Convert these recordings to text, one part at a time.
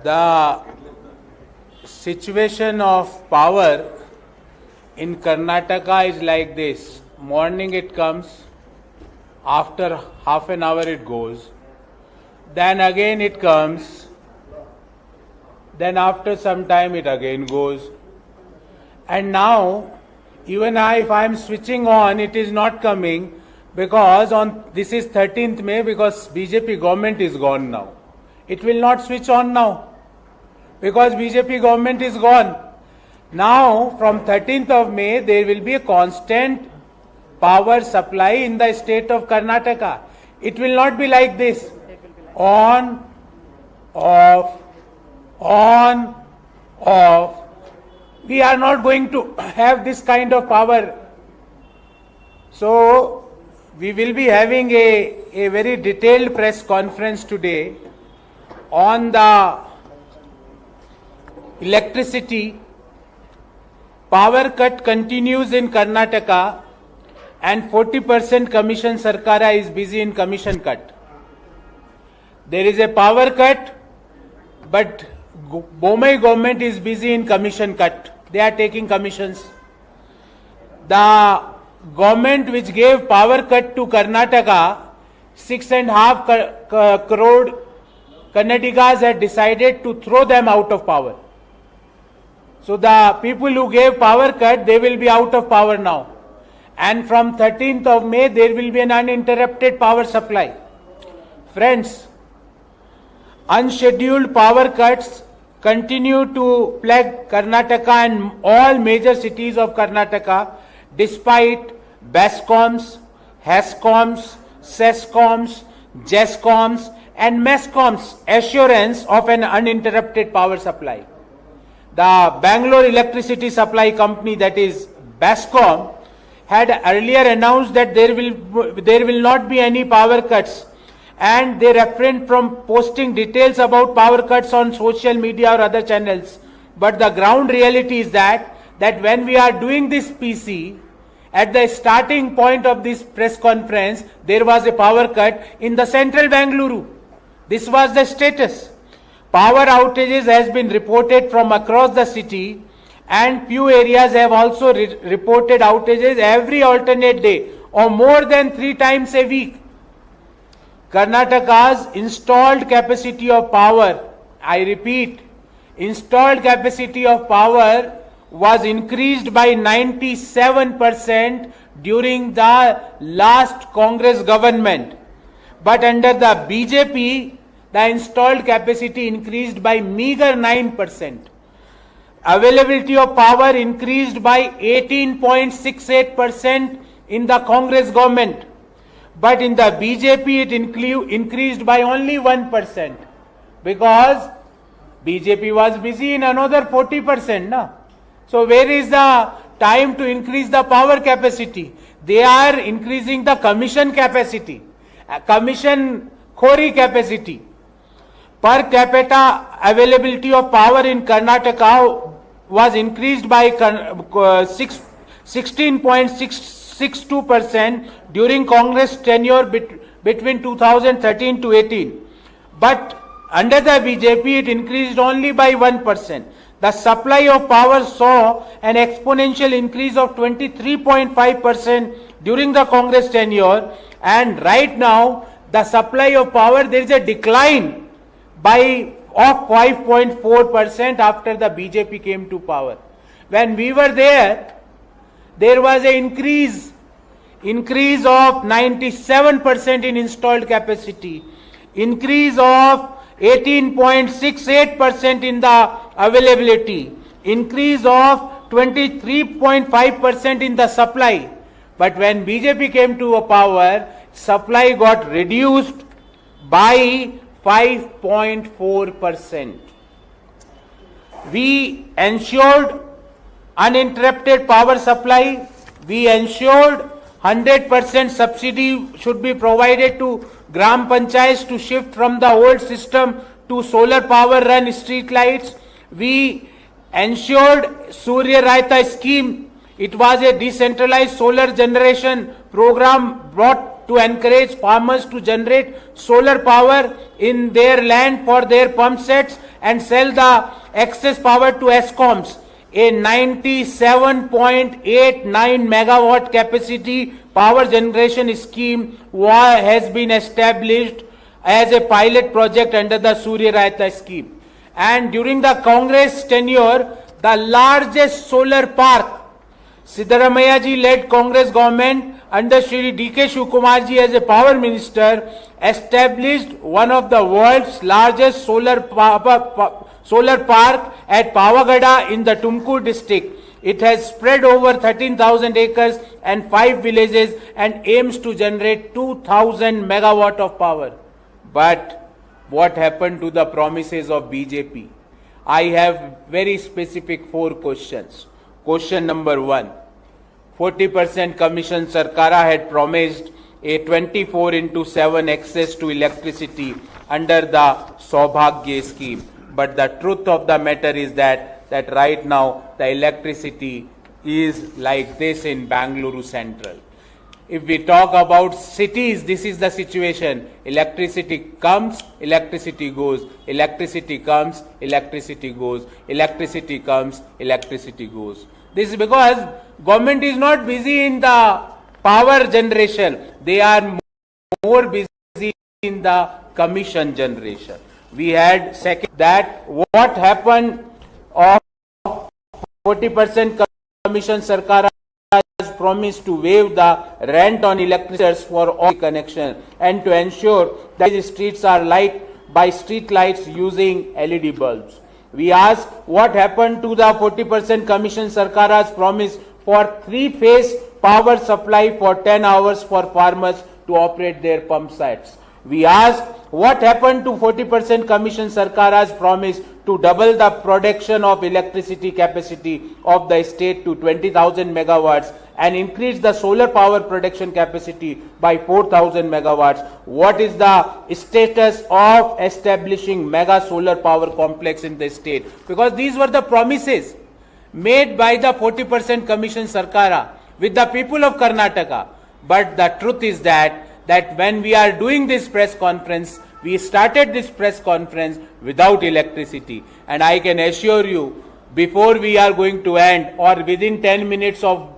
The situation of power in Karnataka is like this. Morning it comes, after half an hour it goes, then again it comes, then after some time it again goes. And now, even if I am switching on, it is not coming because this is 13th May because BJP government is gone now. It will not switch on now because BJP government is gone. Now, from 13th of May, there will be a constant power supply in the state of Karnataka. It will not be like this. On, off, on, off. We are not going to have this kind of power. So, we will be having a very detailed press conference today on the electricity. Power cut continues in Karnataka and 40% commission Sarkara is busy in commission cut. There is a power cut, but Bombay government is busy in commission cut. They are taking commissions. The government which gave power cut to Karnataka, 6.5 crore Kannadigas had decided to throw them out of power. So the people who gave power cut, they will be out of power now. And from 13th of May, there will be an uninterrupted power supply. Friends, unscheduled power cuts continue to plague Karnataka and all major cities of Karnataka despite BESCOMs, HESCOMs, SESCOMs, JESCOMs and MESCOMs assurance of an uninterrupted power supply. The Bangalore Electricity Supply Company, that is BESCOM, had earlier announced that there will not be any power cuts, and they refrained from posting details about power cuts on social media or other channels. But the ground reality is that when we are doing this PC, at the starting point of this press conference, there was a power cut in the central Bengaluru. This was the status. Power outages has been reported from across the city, and few areas have also reported outages every alternate day or more than 3 times a week. Karnataka's installed capacity of power, I repeat, installed capacity of power was increased by 97% during the last Congress government. But under the BJP, the installed capacity increased by meager 9%. Availability of power increased by 18.68% in the Congress government. But in the BJP, it increased by only 1% because BJP was busy in another 40%. No? So where is the time to increase the power capacity? They are increasing the commission capacity, commission khori capacity. Per capita availability of power in Karnataka was increased by 16.62% during Congress tenure between 2013 to 18. But under the BJP, it increased only by 1%. The supply of power saw an exponential increase of 23.5% during the Congress tenure, and right now the supply of power, there is a decline of 5.4% after the BJP came to power. When we were there was an increase of 97% in installed capacity, increase of 18.68% in the availability, increase of 23.5% in the supply. But when BJP came to power, supply got reduced by 5.4%. We ensured uninterrupted power supply. We ensured 100% subsidy should be provided to Gram Panchayats to shift from the old system to solar power run street lights. We ensured Surya Raita scheme. It was a decentralized solar generation program brought to encourage farmers to generate solar power in their land for their pump sets and sell the excess power to ESCOMs. A 97.89 megawatt capacity power generation scheme has been established as a pilot project under the Surya Rayata scheme. And during the Congress tenure, the largest solar park, Siddaramaiah ji led Congress government under Shri D.K. Shivakumar ji as a power minister, established one of the world's largest solar park at Pavagada in the Tumkur district. It has spread over 13,000 acres and 5 villages and aims to generate 2,000 megawatt of power. But what happened to the promises of BJP? I have very specific 4 questions. Question number 1. 40% Commission Sarkara had promised a 24/7 access to electricity under the Saubhagya scheme. But the truth of the matter is that right now the electricity is like this in Bangalore Central. If we talk about cities, this is the situation. Electricity comes, electricity goes. Electricity comes, electricity goes. Electricity comes, electricity goes. This is because government is not busy in the power generation. They are more busy in the commission generation. We had second that what happened of 40% Commission Sarkar has promised to waive the rent on electricity for all connection and to ensure that the streets are light by street lights using LED bulbs. We ask what happened to the 40% Commission Sarkar's promise for 3-phase power supply for 10 hours for farmers to operate their pump sets. We ask what happened to 40% Commission Sarkar's promise to double the production of electricity capacity of the state to 20,000 megawatts and increase the solar power production capacity by 4,000 megawatts. What is the status of establishing mega solar power complex in the state? Because these were the promises made by the 40% Commission Sarkara with the people of Karnataka. But the truth is that when we are doing this press conference, we started this press conference without electricity. And I can assure you, before we are going to end or within 10 minutes of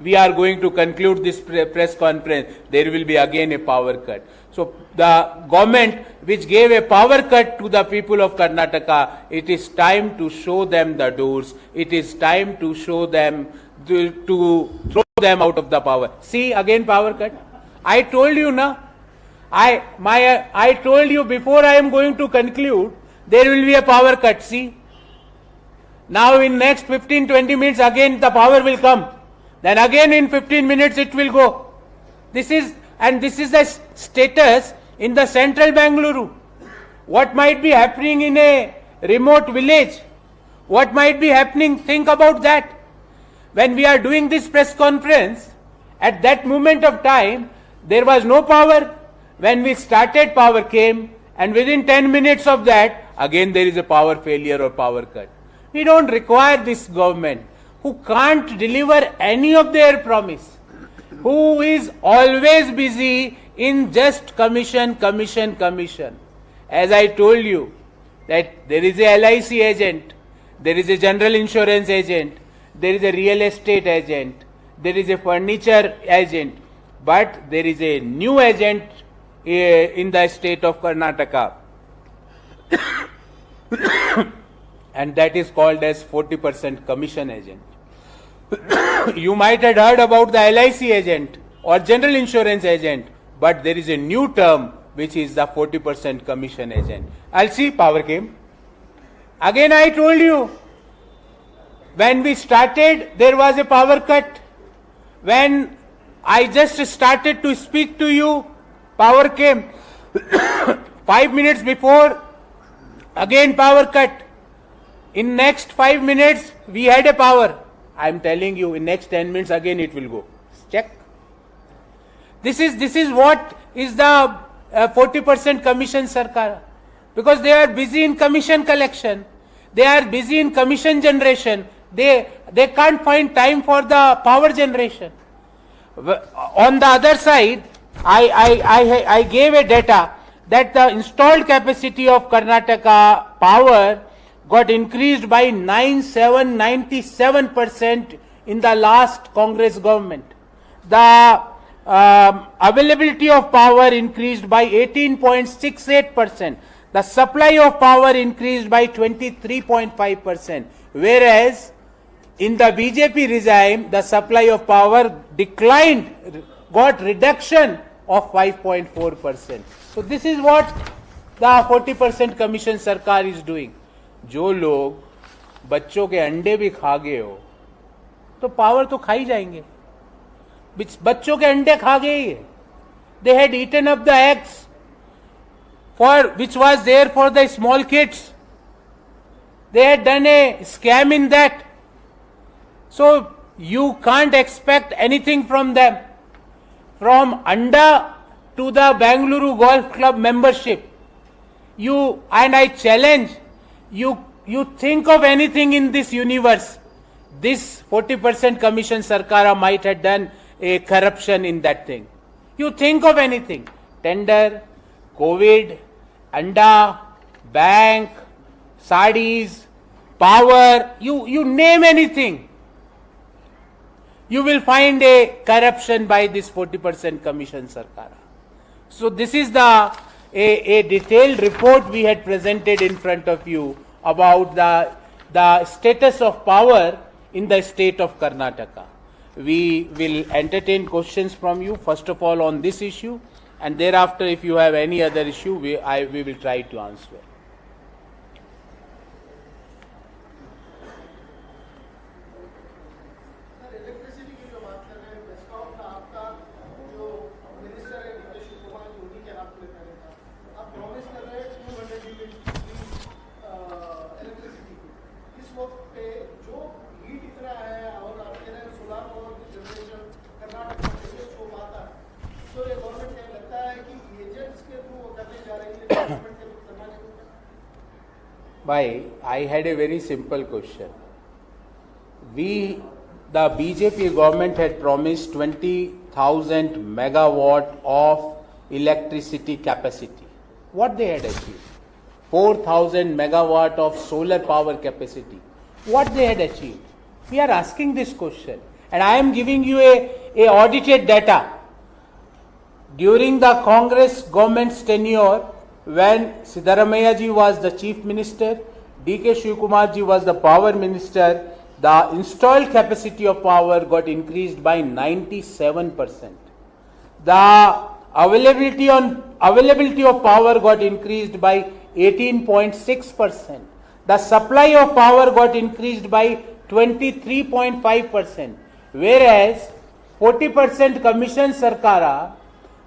we are going to conclude this press conference, there will be again a power cut. So the government which gave a power cut to the people of Karnataka, it is time to show them the doors. It is time to show them, to throw them out of the power. See, again power cut. I told you na, I told you before I am going to conclude, there will be a power cut. See, now in next 15-20 minutes again the power will come. Then again in 15 minutes it will go. This is the status in the central Bangalore. What might be happening in a remote village? What might be happening? Think about that. When we are doing this press conference, at that moment of time, there was no power. When we started, power came, and within 10 minutes of that, again there is a power failure or power cut. We don't require this government who can't deliver any of their promise, who is always busy in just commission. As I told you, that there is a LIC agent, there is a general insurance agent, there is a real estate agent, there is a furniture agent, but there is a new agent in the state of Karnataka and that is called as 40% commission agent. You might have heard about the LIC agent or general insurance agent, but there is a new term which is the 40% commission agent. I'll see, power came. Again I told you, when we started there was a power cut. When I just started to speak to you, power came. 5 minutes before, again power cut. In next 5 minutes, we had a power. I am telling you, in next 10 minutes again it will go. Check. This is what is the 40% commission Sarkar. Because they are busy in commission collection. They are busy in commission generation. They can't find time for the power generation. On the other side, I gave a data that the installed capacity of Karnataka power got increased by 97% in the last Congress government. The availability of power increased by 18.68%. The supply of power increased by 23.5%. Whereas in the BJP regime, the supply of power declined, got reduction of 5.4%. So this is what the 40% commission सरकार is doing. जो लोग बच्चों के अंडे भी खा गए हो तो पावर तो खा ही जाएंगे. बच्चों के अंडे खा गए. They had eaten up the eggs for which was there for the small kids. They had done a scam in that. So you can't expect anything from them. From Anda to the Bengaluru Golf Club membership, you and I challenge you think of anything in this universe. This 40% commission Sarkara might have done a corruption in that thing. You think of anything. Tender, COVID, Anda, bank, sarees, power, you name anything. You will find a corruption by this 40% commission Sarkara. So this is a detailed report we had presented in front of you about the status of power in the state of Karnataka. We will entertain questions from you, first of all on this issue, and thereafter if you have any other issue, we will try to answer. Bhai, I had a very simple question. The BJP government had promised 20,000 megawatt of electricity capacity. What they had achieved? 4,000 megawatt of solar power capacity. What they had achieved? We are asking this question, and I am giving you a audited data. During the Congress government's tenure, when Siddaramaiah ji was the chief minister, D.K. Shivakumar ji was the power minister, the installed capacity of power got increased by 97%. The availability of power got increased by 18.6%. The supply of power got increased by 23.5%. Whereas 40% commission Sarkara,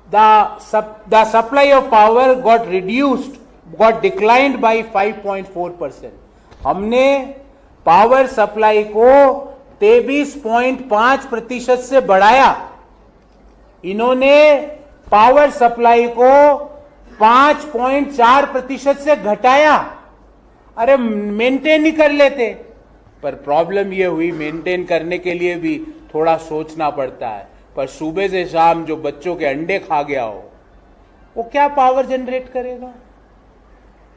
the supply of power got declined by 5.4%. हमने power supply को 23.5% से बढ़ाया. इन्होंने power supply को 5.4% से घटाया. अरे maintain ही कर लेते. पर प्रॉब्लम ये हुई, मेंटेन करने के लिए भी थोड़ा सोचना पड़ता है. पर सुबह से शाम जो बच्चों के अंडे खा गया हो, वो क्या पावर जनरेट करेगा?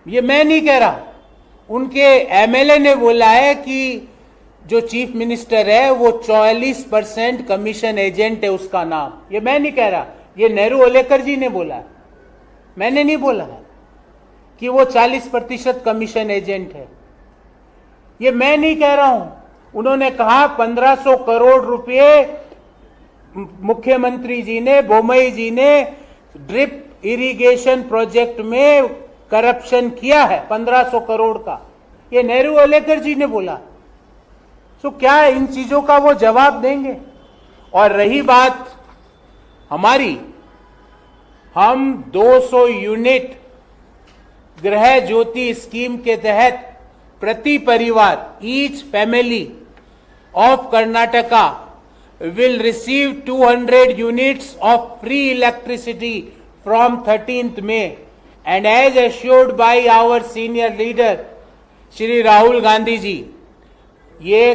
ये मैं नहीं कह रहा. उनके एमएलए ने बोला है कि जो चीफ मिनिस्टर है वो 44% कमीशन एजेंट है, उसका नाम. ये मैं नहीं कह रहा, ये नेहरू ओलेकर जी ने बोला. मैंने नहीं बोला है कि वो 40% कमीशन एजेंट है. ये मैं नहीं कह रहा हूं. उन्होंने कहा 1500 करोड़ रुपए मुख्यमंत्री जी ने, बोमई जी ने ड्रिप इरिगेशन प्रोजेक्ट में करप्शन किया है 1500 करोड़ का. ये नेहरू ओलेकर जी ने बोला. तो क्या इन चीजों का वो जवाब देंगे? और रही बात हमारी, हम 200 यूनिट गृह ज्योति स्कीम के तहत प्रति परिवार, each family of Karnataka will receive 200 units of free electricity from 13th May, and as assured by our senior leader Shri Rahul Gandhi ji, ये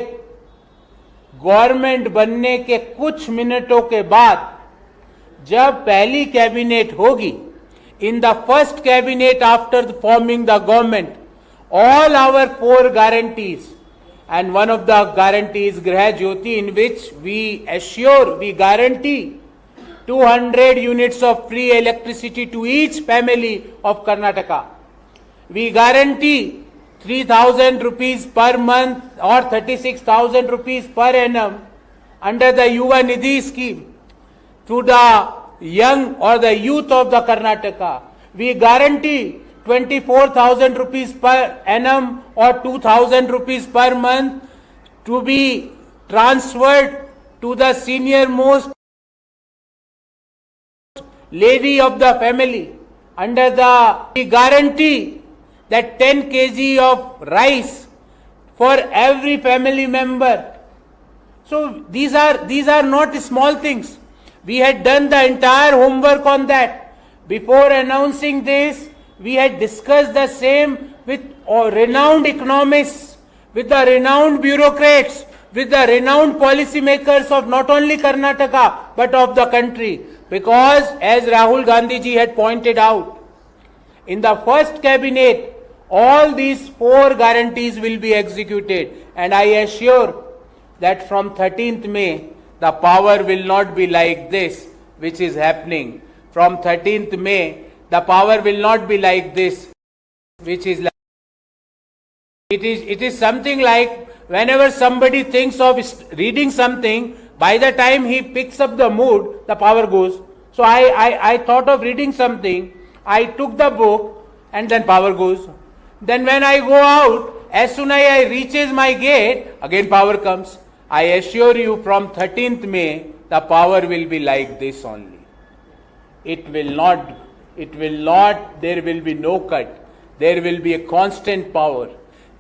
गवर्नमेंट बनने के कुछ मिनटों के बाद जब पहली कैबिनेट होगी, in the first cabinet after forming the government, all our 4 guarantees, and one of the guarantees Grah Jyoti, in which we guarantee 200 units of free electricity to each family of Karnataka. We guarantee 3,000 rupees per month or 36,000 rupees per annum under the Yuva Nidhi scheme to the young or the youth of the Karnataka. We guarantee 24,000 rupees per annum or 2,000 rupees per month to be transferred to the senior most lady of the family. We guarantee that 10 kg of rice for every family member. So these are not small things. We had done the entire homework on that. Before announcing this, we had discussed the same with renowned economists, with the renowned bureaucrats, with the renowned policymakers of not only Karnataka but of the country. Because as Rahul Gandhi ji had pointed out, in the first cabinet, all these 4 guarantees will be executed. And I assure that from 13th May, the power will not be like this, which is happening. From 13th May, the power will not be like this, which is like. It is something like whenever somebody thinks of reading something, by the time he picks up the mood, the power goes. So I thought of reading something, I took the book and then power goes. Then when I go out, as soon as I reaches my gate, again power comes. I assure you from 13th May, the power will be like this only. It will not, there will be no cut. There will be a constant power,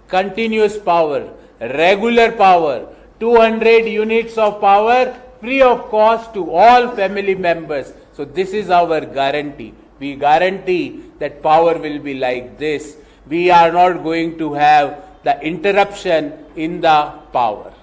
continuous power, regular power, 200 units of power free of cost to all family members. So this is our guarantee. We guarantee that power will be like this. We are not going to have the interruption in the power.